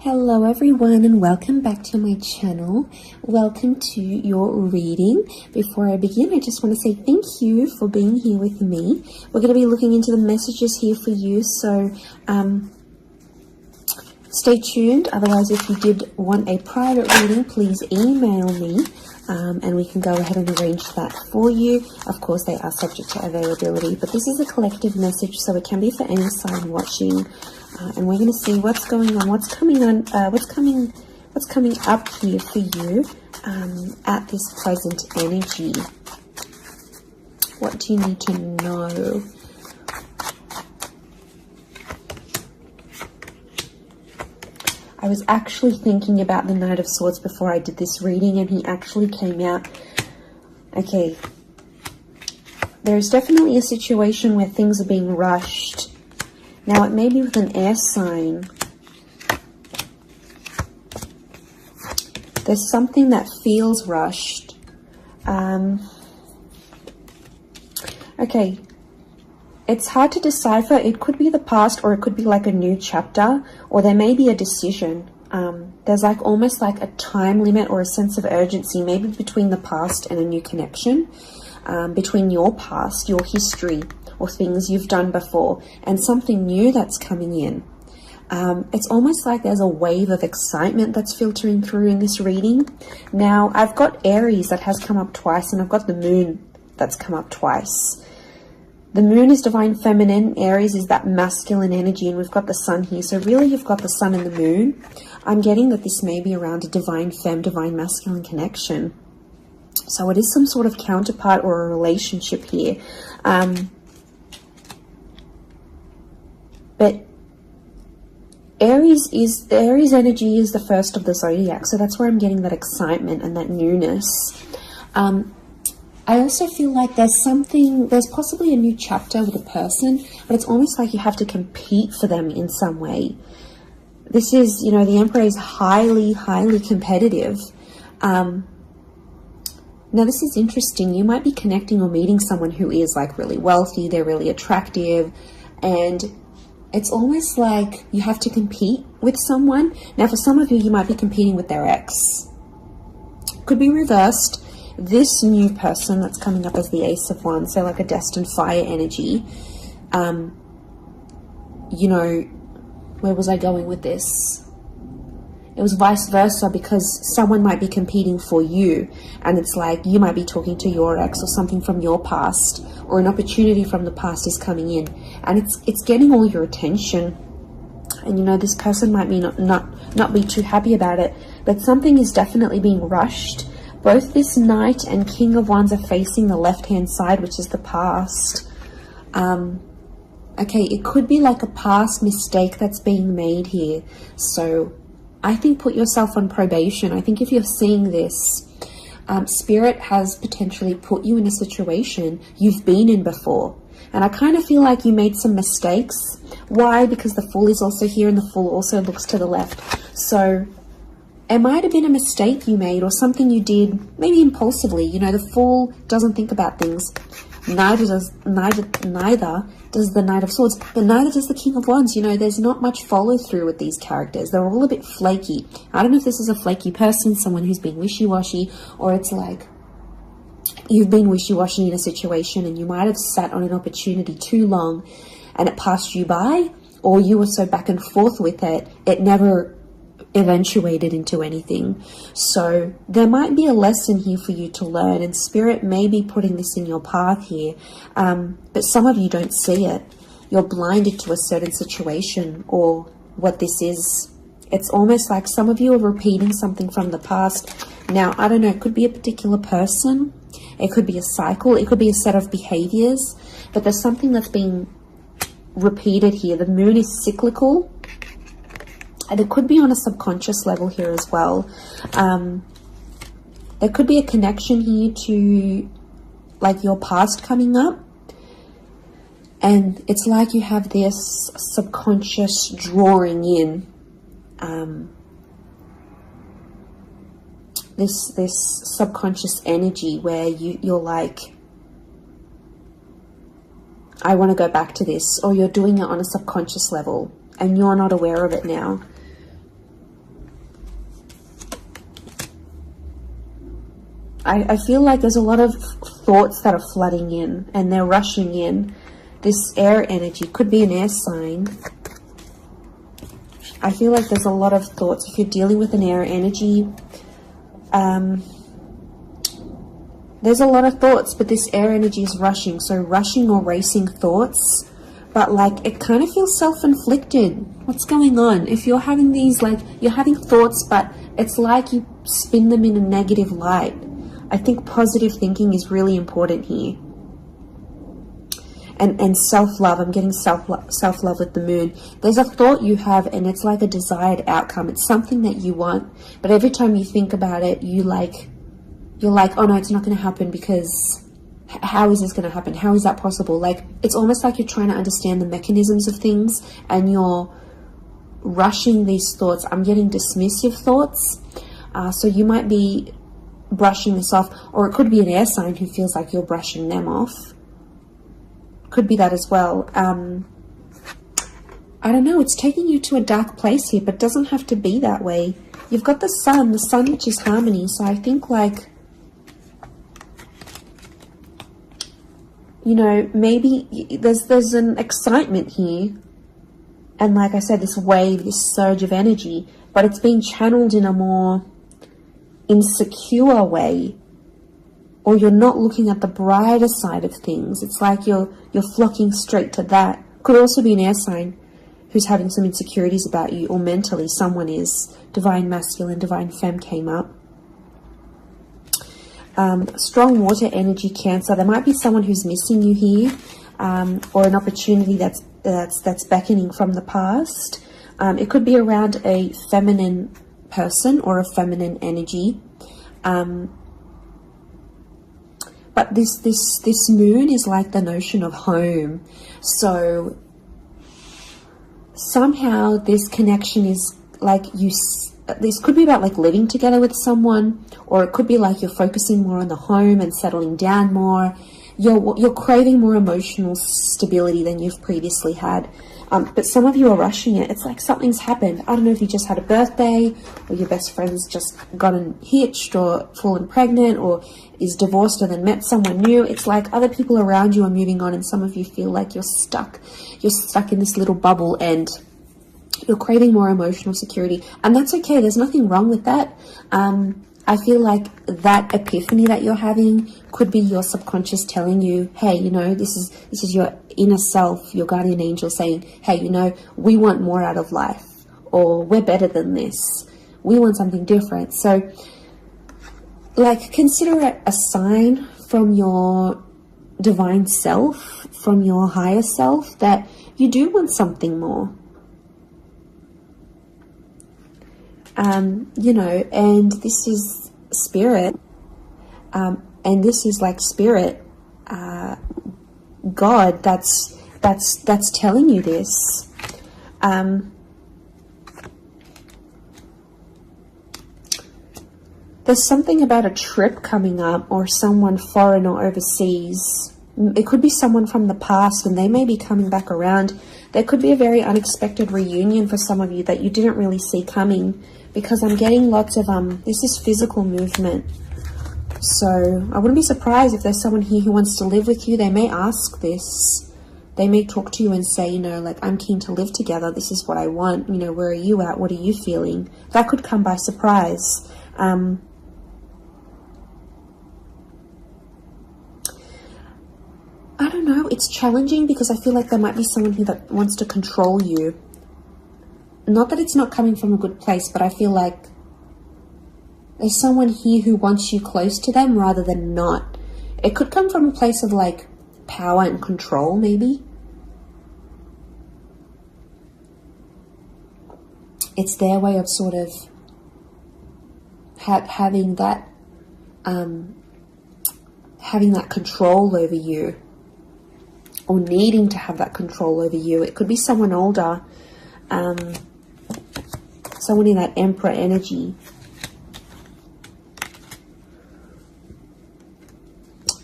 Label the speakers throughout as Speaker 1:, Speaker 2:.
Speaker 1: Hello everyone and welcome back to my channel. Welcome to your reading. Before I begin, I just want to say thank you for being here with me. We're going to be looking into the messages here for you, so stay tuned. Otherwise, if you did want a private reading, please email me and we can go ahead and arrange that for you. Of course, they are subject to availability, but this is a collective message, so it can be for any sign watching. And we're going to see what's going on, what's coming up here for you at this present energy. What do you need to know? I was actually thinking about the Knight of Swords before I did this reading, and he actually came out. Okay, there's definitely a situation where things are being rushed. Now, it may be with an air sign. There's something that feels rushed. Okay. It's hard to decipher. It could be the past, or it could be like a new chapter, or there may be a decision. There's like almost like a time limit or a sense of urgency, maybe between the past and a new connection, between your past, your history, or things you've done before, and something new that's coming in. It's almost like there's a wave of excitement that's filtering through in this reading. Now, I've got Aries that has come up twice, and I've got the Moon that's come up twice. The Moon is divine feminine, Aries is that masculine energy, and we've got the Sun here. So really, you've got the Sun and the Moon. I'm getting that this may be around a divine femme, divine masculine connection. So it is some sort of counterpart or a relationship here. But Aries energy is the first of the zodiac, so that's where I'm getting that excitement and that newness. I also feel like there's possibly a new chapter with a person, but it's almost like you have to compete for them in some way. This is, you know, the Emperor is highly, highly competitive. Now, this is interesting. You might be connecting or meeting someone who is like really wealthy, they're really attractive, and it's almost like you have to compete with someone. Now, for some of you, you might be competing with their ex. Could be reversed. This new person that's coming up as the Ace of Wands, so like a destined fire energy. You know, where was I going with this? It was vice versa, because someone might be competing for you, and it's like you might be talking to your ex or something from your past, or an opportunity from the past is coming in, and it's getting all your attention. And you know, this person might be not be too happy about it, but something is definitely being rushed. Both this Knight and King of Wands are facing the left-hand side, which is the past. Okay, it could be like a past mistake that's being made here. So I think put yourself on probation. I think if you're seeing this, Spirit has potentially put you in a situation you've been in before. And I kind of feel like you made some mistakes. Why? Because the Fool is also here, and the Fool also looks to the left. So it might have been a mistake you made, or something you did maybe impulsively. You know, the Fool doesn't think about things. Neither does the Knight of Swords, but neither does the King of Wands. You know, there's not much follow through with these characters. They're all a bit flaky. I don't know if this is a flaky person, someone who's been wishy-washy, or it's like you've been wishy-washy in a situation and you might have sat on an opportunity too long and it passed you by, or you were so back and forth with it, it never eventuated into anything. So there might be a lesson here for you to learn, and Spirit may be putting this in your path here, but some of you don't see it. You're blinded to a certain situation or what this is. It's almost like some of you are repeating something from the past. Now, I don't know, it could be a particular person, it could be a cycle, it could be a set of behaviors, but there's something that's being repeated here. The Moon is cyclical, and it could be on a subconscious level here as well. There could be a connection here to like your past coming up. And it's like you have this subconscious drawing in. This subconscious energy where you're like, I want to go back to this, or you're doing it on a subconscious level and you're not aware of it now. I feel like there's a lot of thoughts that are flooding in and they're rushing in. This air energy could be an air sign. I feel like there's a lot of thoughts. If you're dealing with an air energy, there's a lot of thoughts, but this air energy is rushing. So rushing or racing thoughts, but like it kind of feels self-inflicted. What's going on? If you're having these, like, you're having thoughts, but it's like you spin them in a negative light. I think positive thinking is really important here. And self-love. I'm getting self-love with the moon. There's a thought you have and it's like a desired outcome. It's something that you want, but every time you think about it, you're like, oh no, it's not going to happen, because how is this going to happen? How is that possible? Like, it's almost like you're trying to understand the mechanisms of things and you're rushing these thoughts. I'm getting dismissive thoughts. So you might be brushing this off, or it could be an air sign who feels like you're brushing them off. Could be that as well. I don't know. It's taking you to a dark place here, but it doesn't have to be that way. You've got the sun which is harmony. So I think, like, you know, maybe there's an excitement here. And like I said, this wave, this surge of energy, but it's being channeled in a more insecure way, or you're not looking at the brighter side of things. It's like you're flocking straight to that. Could also be an air sign who's having some insecurities about you, or mentally someone is. Divine masculine, divine femme came up. Strong water energy, Cancer. There might be someone who's missing you here, or an opportunity that's beckoning from the past. It could be around a feminine person or a feminine energy. But this moon is like the notion of home. So somehow this connection is like this could be about like living together with someone, or it could be like you're focusing more on the home and settling down more. You're craving more emotional stability than you've previously had. But some of you are rushing it. It's like something's happened. I don't know if you just had a birthday, or your best friend's just gotten hitched or fallen pregnant, or is divorced and then met someone new. It's like other people around you are moving on, and some of you feel like you're stuck. You're stuck in this little bubble and you're craving more emotional security. And that's okay. There's nothing wrong with that. I feel like that epiphany that you're having could be your subconscious telling you, hey, you know, this is your inner self, your guardian angel saying, hey, you know, we want more out of life, or we're better than this. We want something different. So, like, consider it a sign from your divine self, from your higher self, that you do want something more. You know, and this is spirit, and this is like spirit, God, that's telling you this. There's something about a trip coming up, or someone foreign or overseas. It could be someone from the past and they may be coming back around. There could be a very unexpected reunion for some of you that you didn't really see coming, because I'm getting lots of, this is physical movement. So I wouldn't be surprised if there's someone here who wants to live with you. They may ask this. They may talk to you and say, you know, like, I'm keen to live together. This is what I want. You know, where are you at? What are you feeling? That could come by surprise. I don't know. It's challenging because I feel like there might be someone here that wants to control you. Not that it's not coming from a good place, but I feel like there's someone here who wants you close to them rather than not. It could come from a place of like power and control, maybe. It's their way of sort of having that control over you, or needing to have that control over you. It could be someone older, someone in that Emperor energy.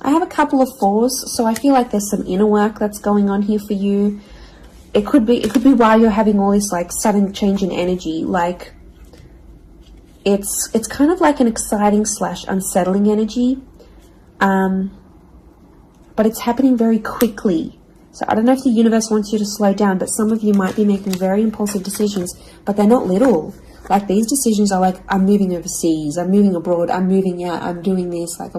Speaker 1: I have a couple of fours, so I feel like there's some inner work that's going on here for you. It could be why you're having all this like sudden change in energy. Like, It's kind of like an exciting / unsettling energy, but it's happening very quickly. So I don't know if the universe wants you to slow down, but some of you might be making very impulsive decisions, but they're not little. Like, these decisions are like, I'm moving overseas, I'm moving abroad, I'm moving out, I'm doing this. Like,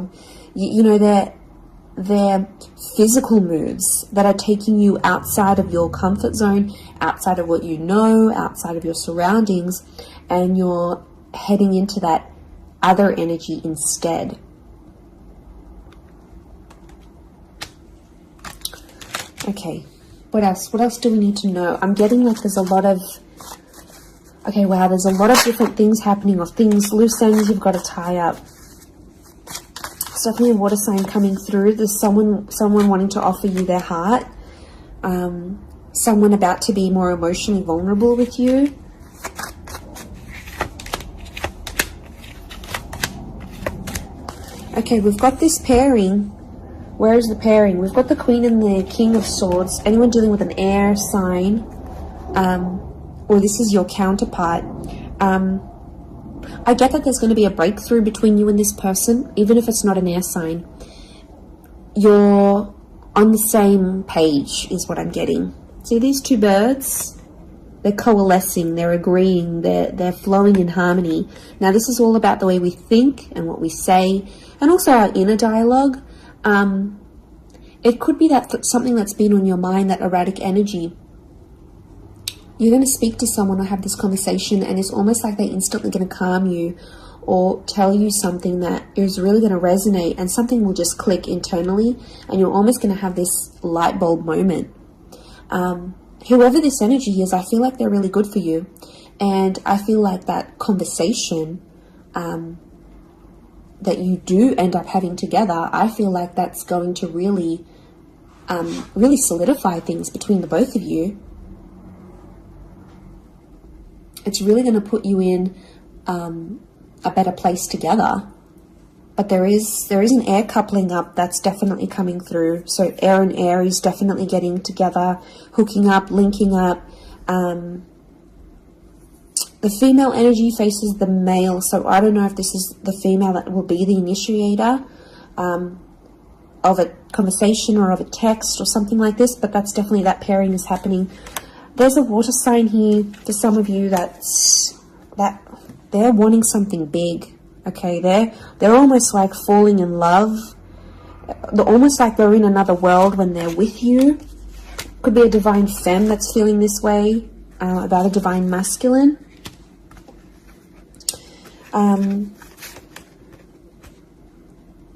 Speaker 1: you know, they're physical moves that are taking you outside of your comfort zone, outside of what you know, outside of your surroundings, and you're heading into that other energy instead. Okay, what else? What else do we need to know? I'm getting like there's a lot of... Okay, wow, there's a lot of different things happening, or things, loose ends you've got to tie up. It's definitely a water sign coming through. There's someone wanting to offer you their heart. Someone about to be more emotionally vulnerable with you. Okay, we've got this pairing. Where is the pairing? We've got the Queen and the King of Swords. Anyone dealing with an air sign, or this is your counterpart. I get that there's going to be a breakthrough between you and this person, even if it's not an air sign. You're on the same page, is what I'm getting. See these two birds? They're coalescing, they're agreeing, they're flowing in harmony. Now, this is all about the way we think and what we say, and also our inner dialogue. It could be that something that's been on your mind, that erratic energy. You're going to speak to someone or have this conversation, and it's almost like they're instantly going to calm you or tell you something that is really going to resonate, and something will just click internally, and you're almost going to have this light bulb moment. Whoever this energy is, I feel like they're really good for you, and I feel like that conversation that you do end up having together, I feel like that's going to really solidify things between the both of you. It's really going to put you in a better place together. But there is an air coupling up that's definitely coming through. So air and Aries definitely getting together, hooking up, linking up. The female energy faces the male, so I don't know if this is the female that will be the initiator of a conversation or of a text or something like this, but that's definitely, that pairing is happening. There's a water sign here for some of you that they're wanting something big. Okay, they're almost like falling in love. They're almost like they're in another world when they're with you. Could be a divine femme that's feeling this way about a divine masculine.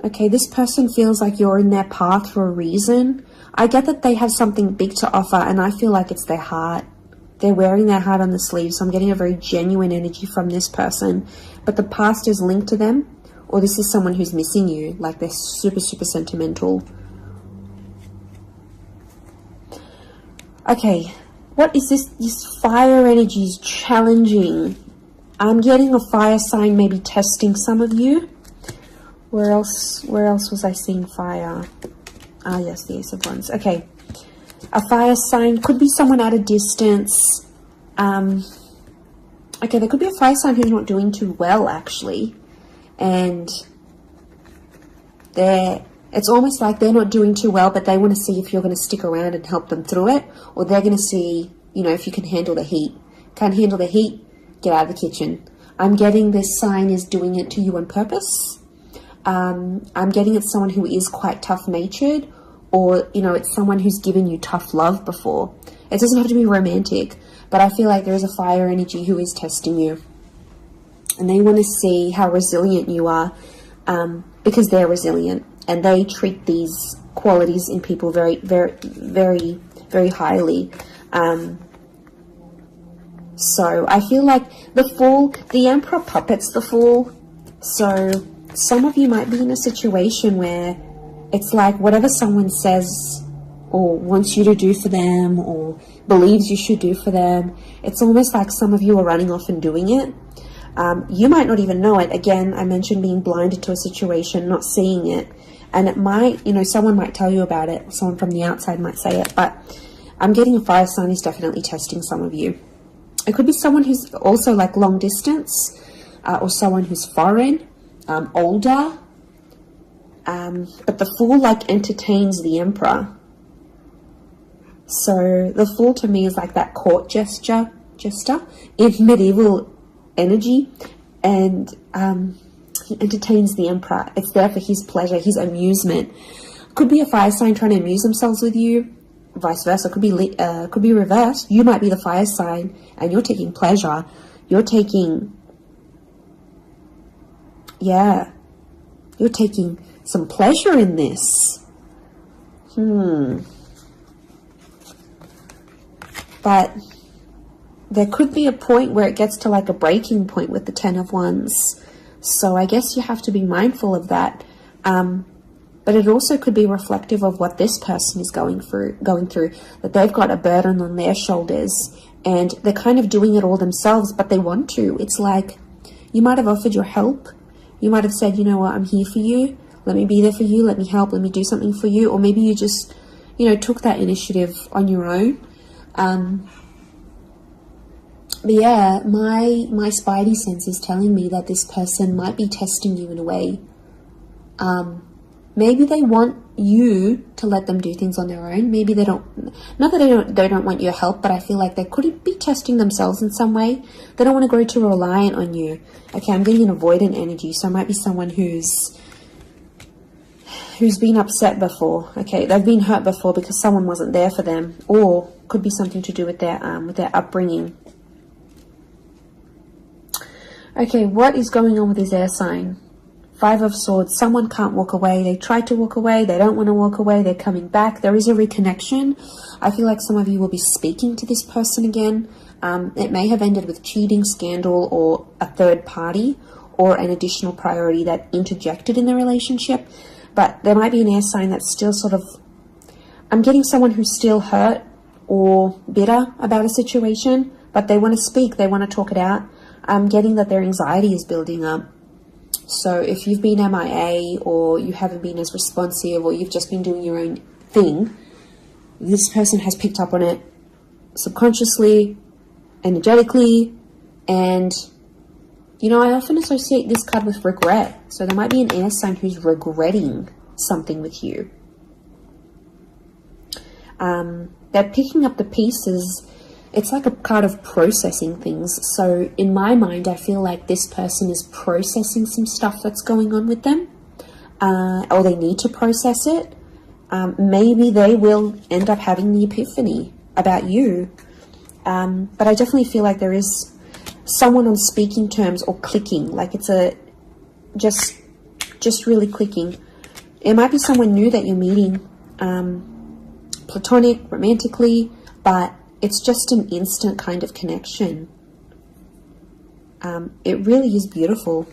Speaker 1: Okay, this person feels like you're in their path for a reason. I get that they have something big to offer, and I feel like it's their heart. They're wearing their heart on the sleeve, so I'm getting a very genuine energy from this person. But the past is linked to them, or this is someone who's missing you, like they're super, super sentimental. Okay, what is this? This fire energy is challenging. I'm getting a fire sign maybe testing some of you. Where else was I seeing fire? Ah, yes, the Ace of Wands. Okay. A fire sign could be someone at a distance. Okay, there could be a fire sign who's not doing too well, actually. And it's almost like they're not doing too well, but they want to see if you're going to stick around and help them through it. Or they're going to see, you know, if you can handle the heat. Can't handle the heat? Get out of the kitchen. I'm getting this sign is doing it to you on purpose. I'm getting it's someone who is quite tough-natured, or, you know, it's someone who's given you tough love before. It doesn't have to be romantic, but I feel like there is a fire energy who is testing you. And they want to see how resilient you are, because they're resilient. And they treat these qualities in people very, very, very, very highly. So I feel like the Fool, the Emperor puppets the Fool. So some of you might be in a situation where it's like whatever someone says or wants you to do for them or believes you should do for them, it's almost like some of you are running off and doing it. You might not even know it. Again, I mentioned being blinded to a situation, not seeing it. And it might, you know, someone might tell you about it. Someone from the outside might say it. But I'm getting a fire sign is definitely testing some of you. It could be someone who's also like long distance. or someone who's foreign, older. But the Fool like entertains the Emperor. So the Fool to me is like that court jester in medieval energy, and he entertains the Emperor. It's there for his pleasure, his amusement. Could be a fire sign trying to amuse themselves with you, vice versa. Could be reversed. You might be the fire sign and you're taking pleasure. You're taking some pleasure in this. But there could be a point where it gets to like a breaking point with the Ten of Wands. So I guess you have to be mindful of that. But it also could be reflective of what this person is going through, that they've got a burden on their shoulders and they're kind of doing it all themselves, but they want to. It's like you might have offered your help. You might have said, you know what, I'm here for you. Let me be there for you. Let me help. Let me do something for you. Or maybe you just, took that initiative on your own. But yeah, my spidey sense is telling me that this person might be testing you in a way. Maybe they want you to let them do things on their own. Maybe they don't, not that they don't want your help, but I feel like they could be testing themselves in some way. They don't want to grow too reliant on you. Okay, I'm getting an avoidant energy, so it might be someone who's been upset before. Okay, they've been hurt before because someone wasn't there for them, or could be something to do with their upbringing. Okay, what is going on with this air sign? Five of Swords. Someone can't walk away. They tried to walk away. They don't want to walk away. They're coming back. There is a reconnection. I feel like some of you will be speaking to this person again. It may have ended with cheating, scandal, or a third party, or an additional priority that interjected in the relationship. But there might be an air sign that's still sort of... I'm getting someone who's still hurt or bitter about a situation, but they want to speak. They want to talk it out. I'm getting that their anxiety is building up. So if you've been MIA, or you haven't been as responsive, or you've just been doing your own thing, this person has picked up on it subconsciously, energetically, and, I often associate this card with regret. So there might be an air sign who's regretting something with you. They're picking up the pieces. It's like a card of processing things. So in my mind, I feel like this person is processing some stuff that's going on with them, or they need to process it. Maybe they will end up having the epiphany about you. But I definitely feel like there is someone on speaking terms or clicking, like it's just really clicking. It might be someone new that you're meeting, platonic, romantically, but it's just an instant kind of connection. It really is beautiful.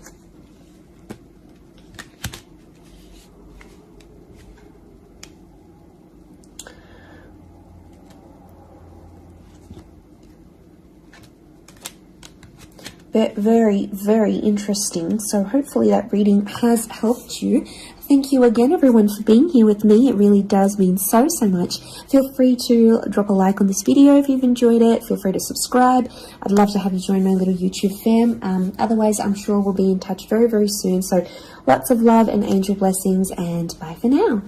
Speaker 1: Very, very interesting. So hopefully that reading has helped you. Thank you again, everyone, for being here with me. It really does mean so much. Feel free to drop a like on this video if you've enjoyed it. Feel free to subscribe. I'd love to have you join my little YouTube fam. Otherwise, I'm sure we'll be in touch very, very soon. So lots of love and angel blessings, and bye for now.